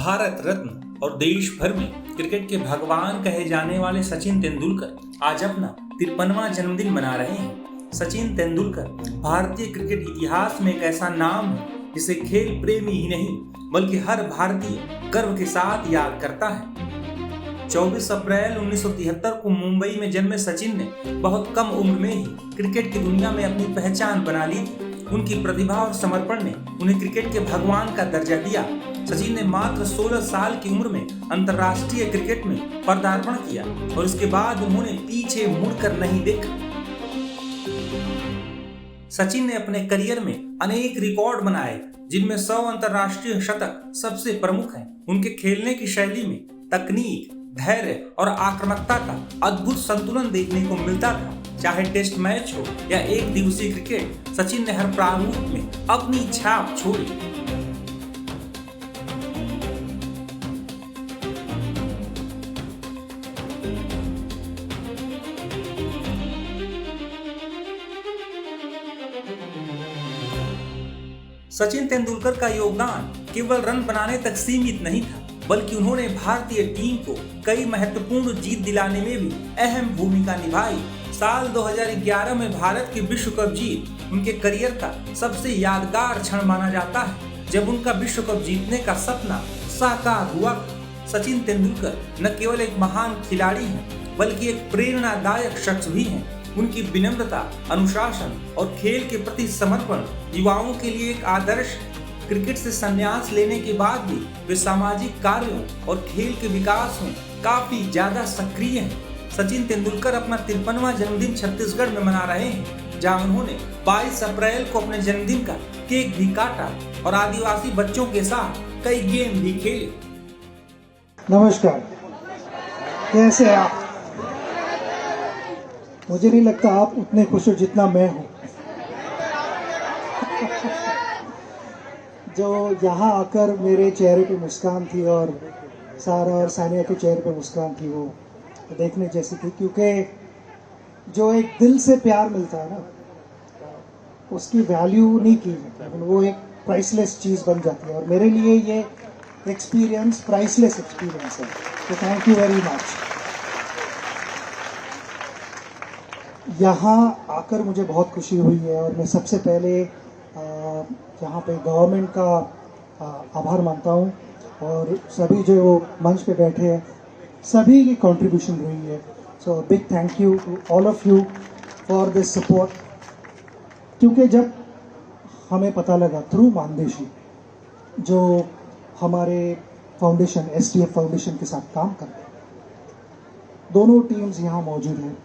भारत रत्न और देश भर में क्रिकेट के भगवान कहे जाने वाले सचिन तेंदुलकर आज अपना 53वां जन्मदिन मना रहे हैं। सचिन तेंदुलकर भारतीय क्रिकेट इतिहास में एक ऐसा नाम है जिसे खेल प्रेमी ही नहीं बल्कि हर भारतीय गर्व के साथ याद करता है। 24 अप्रैल 1973 को मुंबई में जन्मे सचिन ने बहुत कम उम्र में ही क्रिकेट की दुनिया में अपनी पहचान बना ली थी। उनकी प्रतिभा और समर्पण ने उन्हें क्रिकेट के भगवान का दर्जा दिया। सचिन ने मात्र 16 साल की उम्र में अंतर्राष्ट्रीय क्रिकेट में पदार्पण किया और इसके बाद उन्होंने पीछे मुड़कर नहीं देखा। सचिन ने अपने करियर में अनेक रिकॉर्ड बनाए, जिनमें 100 अंतर्राष्ट्रीय शतक सबसे प्रमुख हैं। उनके खेलने की शैली में तकनीक, धैर्य और आक्रामकता का अद्भुत संतुलन देखने को मिलता था। चाहे टेस्ट मैच हो या एक दिवसीय क्रिकेट, सचिन ने हर प्रारूप में अपनी छाप छोड़ी। सचिन तेंदुलकर का योगदान केवल रन बनाने तक सीमित नहीं था, बल्कि उन्होंने भारतीय टीम को कई महत्वपूर्ण जीत दिलाने में भी अहम भूमिका निभाई। साल 2011 में भारत की विश्व कप जीत उनके करियर का सबसे यादगार क्षण माना जाता है, जब उनका विश्व कप जीतने का सपना साकार हुआ। सचिन तेंदुलकर न केवल एक महान खिलाड़ी हैं, बल्कि एक प्रेरणादायक शख्स भी हैं। उनकी विनम्रता, अनुशासन और खेल के प्रति समर्पण युवाओं के लिए एक आदर्श है। क्रिकेट से संन्यास लेने के बाद भी वे सामाजिक कार्यों और खेल के विकास में काफी ज्यादा सक्रिय हैं। सचिन तेंदुलकर अपना 53वां जन्मदिन छत्तीसगढ़ में मना रहे हैं, जहां उन्होंने 22 अप्रैल को अपने जन्मदिन का केक भी काटा और आदिवासी बच्चों के साथ कई गेम भी खेले। नमस्कार, कैसे हैं आप? मुझे नहीं लगता आप उतने खुश हो जितना मैं हूँ। जो यहाँ आकर मेरे चेहरे पे मुस्कान थी और सारा और सानिया के चेहरे पे मुस्कान थी, वो देखने जैसी थी, क्योंकि जो एक दिल से प्यार मिलता है ना, उसकी वैल्यू नहीं की जाती, वो एक प्राइसलेस चीज़ बन जाती है। और मेरे लिए ये एक्सपीरियंस प्राइसलेस एक्सपीरियंस है, तो थैंक यू वेरी मच। यहाँ आकर मुझे बहुत खुशी हुई है और मैं सबसे पहले यहाँ पे गवर्नमेंट का आभार मानता हूँ और सभी जो मंच पे बैठे हैं सभी की कंट्रीब्यूशन रही है। So big thank you to all of you for this support, क्योंकि जब हमें पता लगा थ्रू मानदेशी, जो हमारे फाउंडेशन STF फाउंडेशन के साथ काम करते हैं, दोनों टीम्स यहाँ मौजूद हैं।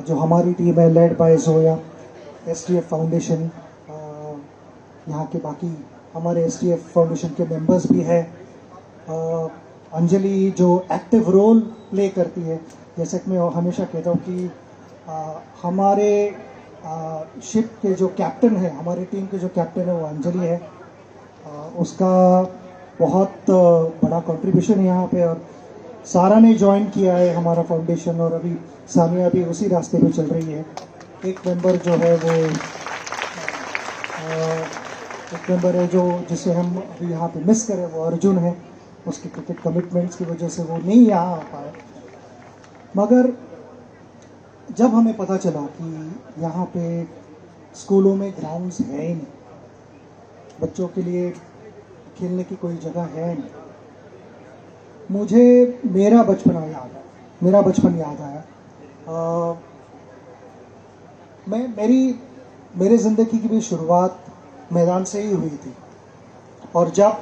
जो हमारी टीम है led by Zoya, STF foundation, यहाँ के बाकी हमारे STF फाउंडेशन के मेंबर्स भी हैं। अंजलि जो एक्टिव रोल प्ले करती है, जैसे कि मैं हमेशा कहता हूँ कि हमारे शिप के जो कैप्टन है, हमारी टीम के जो कैप्टन है वो अंजलि है। उसका बहुत बड़ा कंट्रीब्यूशन है यहाँ पे, और सारा ने ज्वाइन किया है हमारा फाउंडेशन, और अभी सानिया भी उसी रास्ते पे चल रही है। एक मेंबर जो है वो एक मेंबर है जो जिसे हम अभी यहाँ पे मिस करें, वो अर्जुन है। उसके क्रिकेट कमिटमेंट्स की वजह से वो नहीं यहाँ आ पाया। मगर जब हमें पता चला कि यहाँ पे स्कूलों में ग्राउंड्स है ही नहीं, बच्चों के लिए खेलने की कोई जगह है नहीं, मुझे मेरा बचपन याद आया। मेरे ज़िंदगी की भी शुरुआत मैदान से ही हुई थी, और जब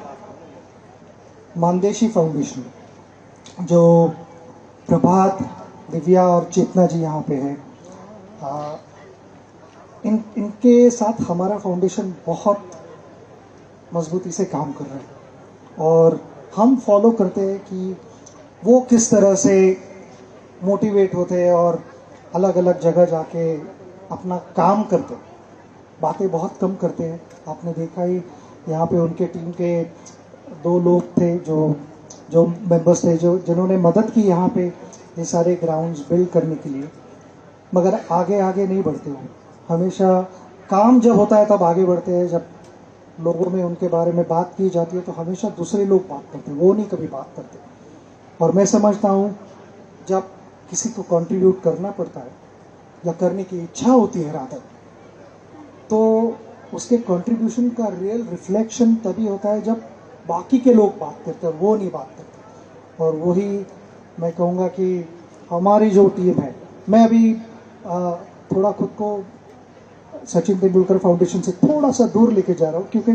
मानदेशी फाउंडेशन, जो प्रभात, दिव्या और चेतना जी यहाँ पे हैं, इनके साथ हमारा फाउंडेशन बहुत मजबूती से काम कर रहा है, और हम फॉलो करते हैं कि वो किस तरह से मोटिवेट होते हैं और अलग अलग जगह जाके अपना काम करते हैं। बातें बहुत कम करते हैं। आपने देखा ही यहाँ पे उनके टीम के 2 लोग थे जो मेंबर्स थे, जिन्होंने मदद की यहाँ पे ये सारे ग्राउंड्स बिल्ड करने के लिए, मगर आगे नहीं बढ़ते हो। हमेशा काम जब होता है तब आगे बढ़ते हैं, जब लोगों में उनके बारे में बात की जाती है तो हमेशा दूसरे लोग बात करते हैं, वो नहीं कभी बात करते। और मैं समझता हूँ जब किसी को कंट्रीब्यूट करना पड़ता है या करने की इच्छा होती है रादर, तो उसके कंट्रीब्यूशन का रियल रिफ्लेक्शन तभी होता है जब बाकी के लोग बात करते हैं, वो नहीं बात करते। और वही मैं कहूँगा कि हमारी जो टीम है, मैं अभी थोड़ा खुद को सचिन तेंदुलकर फाउंडेशन से थोड़ा सा दूर लेके जा रहा हूँ, क्योंकि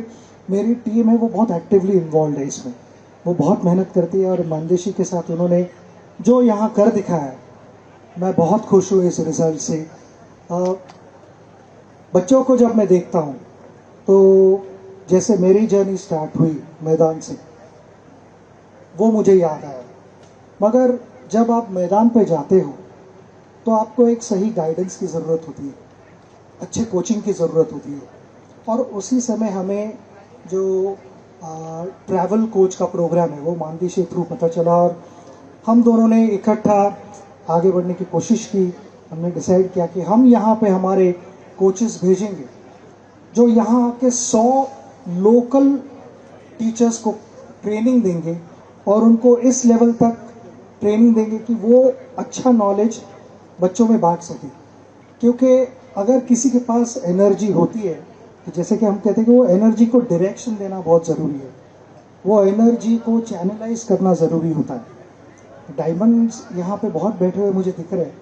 मेरी टीम है वो बहुत एक्टिवली इन्वॉल्व है इसमें, वो बहुत मेहनत करती है। और मानदेशी के साथ उन्होंने जो यहाँ कर दिखाया है, मैं बहुत खुश हूँ इस रिजल्ट से। बच्चों को जब मैं देखता हूँ तो जैसे मेरी जर्नी स्टार्ट हुई मैदान से, वो मुझे याद आया। मगर जब आप मैदान पे जाते हो तो आपको एक सही गाइडेंस की ज़रूरत होती है, अच्छे कोचिंग की ज़रूरत होती है। और उसी समय हमें जो ट्रैवल कोच का प्रोग्राम है वो मानदेशी थ्रू पता चला, और हम दोनों ने इकट्ठा आगे बढ़ने की कोशिश की। हमने डिसाइड किया कि हम यहाँ पे हमारे कोचेस भेजेंगे जो यहाँ के 100 लोकल टीचर्स को ट्रेनिंग देंगे और उनको इस लेवल तक ट्रेनिंग देंगे कि वो अच्छा नॉलेज बच्चों में बांट सके। क्योंकि अगर किसी के पास एनर्जी होती है तो जैसे कि हम कहते हैं कि वो एनर्जी को डायरेक्शन देना बहुत ज़रूरी है, वो एनर्जी को चैनलाइज करना ज़रूरी होता है। डायमंड्स यहाँ पे बहुत बैठे हुए मुझे दिख रहे हैं,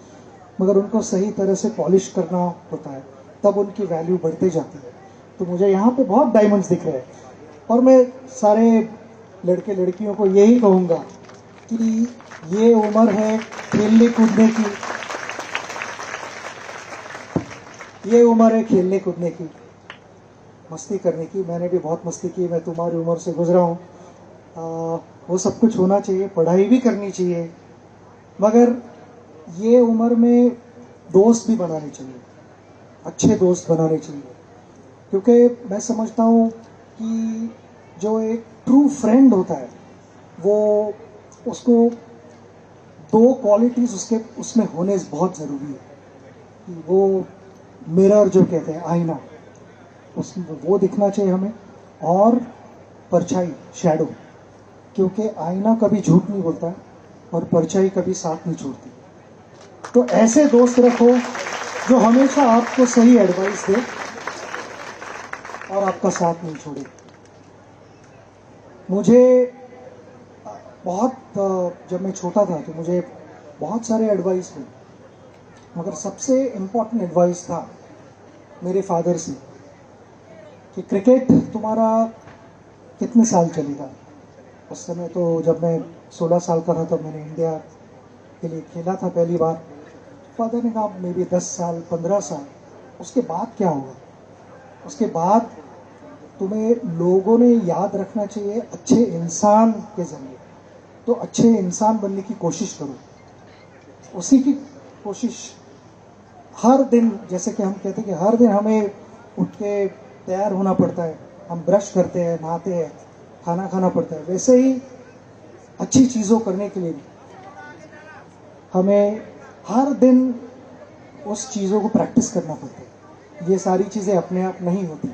मगर उनको सही तरह से पॉलिश करना होता है, तब उनकी वैल्यू बढ़ते जाती है। तो मुझे यहाँ पे बहुत डायमंड्स दिख रहे हैं, और मैं सारे लड़के लड़कियों को यही कहूँगा कि ये उम्र है खेलने कूदने की, ये उम्र है खेलने कूदने की, मस्ती करने की। मैंने भी बहुत मस्ती की, मैं तुम्हारी उम्र से गुजरा हूँ। वो सब कुछ होना चाहिए, पढ़ाई भी करनी चाहिए, मगर ये उम्र में दोस्त भी बनाने चाहिए, अच्छे दोस्त बनाने चाहिए। क्योंकि मैं समझता हूँ कि जो एक ट्रू फ्रेंड होता है वो उसको 2 क्वालिटीज़ उसमें होने बहुत ज़रूरी है। कि वो मिरर जो कहते हैं, आईना, उसमें वो दिखना चाहिए हमें, और परछाई, शैडो। क्योंकि आईना कभी झूठ नहीं बोलता है और परछाई कभी साथ नहीं छोड़ती। तो ऐसे दोस्त रखो जो हमेशा आपको सही एडवाइस दे और आपका साथ नहीं छोड़े। मुझे बहुत जब मैं छोटा था तो मुझे बहुत सारे एडवाइस हुए, मगर सबसे इम्पोर्टेंट एडवाइस था मेरे फादर से कि क्रिकेट तुम्हारा कितने साल चलेगा। उस समय तो जब मैं 16 साल का था तब मैंने इंडिया के लिए खेला था पहली बार। फादर ने कहा मे बी 10 साल 15 साल, उसके बाद क्या होगा? उसके बाद तुम्हें लोगों ने याद रखना चाहिए अच्छे इंसान के जरिए, तो अच्छे इंसान बनने की कोशिश करो। उसी की कोशिश हर दिन, जैसे कि हम कहते हैं कि हर दिन हमें उठ के तैयार होना पड़ता है, हम ब्रश करते हैं, नहाते हैं, खाना खाना पड़ता है, वैसे ही अच्छी चीज़ों करने के लिए हमें हर दिन उस चीज़ों को प्रैक्टिस करना पड़ता है। ये सारी चीज़ें अपने आप नहीं होती।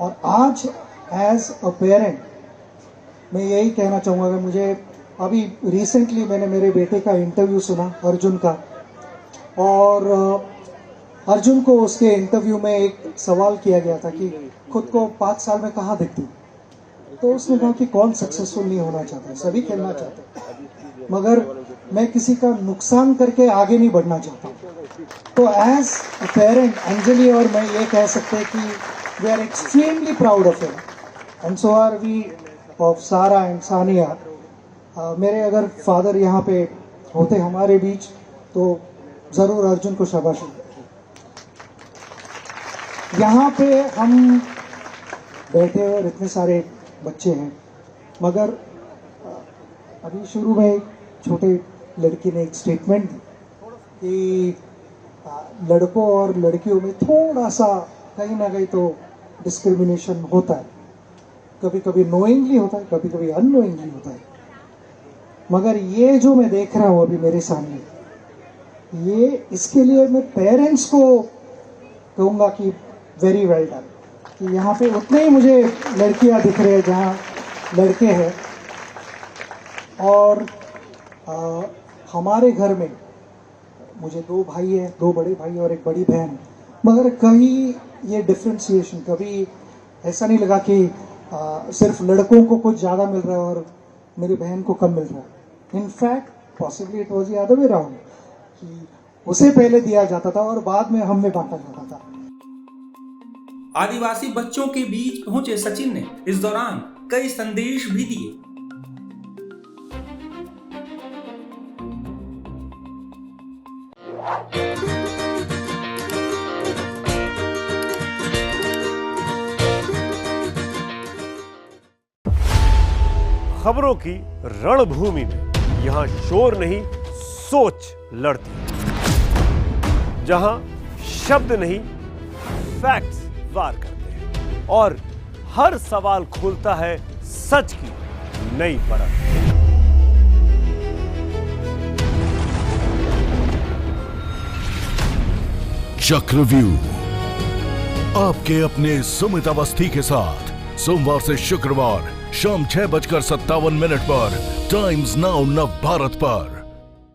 और आज एज अ पेरेंट मैं यही कहना चाहूँगा कि मुझे अभी रिसेंटली मैंने मेरे बेटे का इंटरव्यू सुना, अर्जुन का, और अर्जुन को उसके इंटरव्यू में एक सवाल किया गया था कि खुद को 5 साल में कहाँ देखती, तो उसने कहा कि कौन सक्सेसफुल नहीं होना चाहता, सभी खेलना चाहते, मगर मैं किसी का नुकसान करके आगे नहीं बढ़ना चाहता। तो एज अ पेरेंट अंजलि और मैं ये कह सकते हैं कि we are extremely proud of him and so are we of Sara and Sania. मेरे अगर फादर यहाँ पे होते हमारे बीच तो ज़रूर अर्जुन को शाबाशी। यहाँ पे हम बैठे और इतने सारे बच्चे हैं, मगर अभी शुरू में छोटे लड़की ने एक स्टेटमेंट दी कि लड़कों और लड़कियों में थोड़ा सा कहीं ना कहीं तो डिस्क्रिमिनेशन होता है, कभी कभी नोइंगली होता है, कभी कभी अननोइंगली होता है। मगर ये जो मैं देख रहा हूँ अभी मेरे सामने, ये इसके लिए मैं पेरेंट्स को कहूँगा कि वेरी वेल डन। कि यहाँ पे उतने ही मुझे लड़कियाँ दिख रहे हैं जहाँ लड़के हैं। और हमारे घर में मुझे 2 भाई है, 2 बड़े भाई और एक बड़ी बहन, मगर कहीं ये डिफ्रेंशिएशन कभी ऐसा नहीं लगा कि सिर्फ लड़कों को कुछ ज़्यादा मिल रहा है और मेरी बहन को कम मिल रहा है। In fact possibly it was the other way round, कि उसे पहले दिया जाता था और बाद में हमें बांटा जाता था। आदिवासी बच्चों के बीच पहुंचे सचिन ने इस दौरान कई संदेश भी दिए। खबरों की रणभूमि में यहां शोर नहीं, सोच लड़ती है। जहां शब्द नहीं, फैक्ट्स वार करते हैं और हर सवाल खोलता है सच की नई परत। चक्रव्यूह आपके अपने सुमित अवस्थी के साथ सोमवार से शुक्रवार शाम 6:57 पर टाइम्स नाउ नव भारत पर।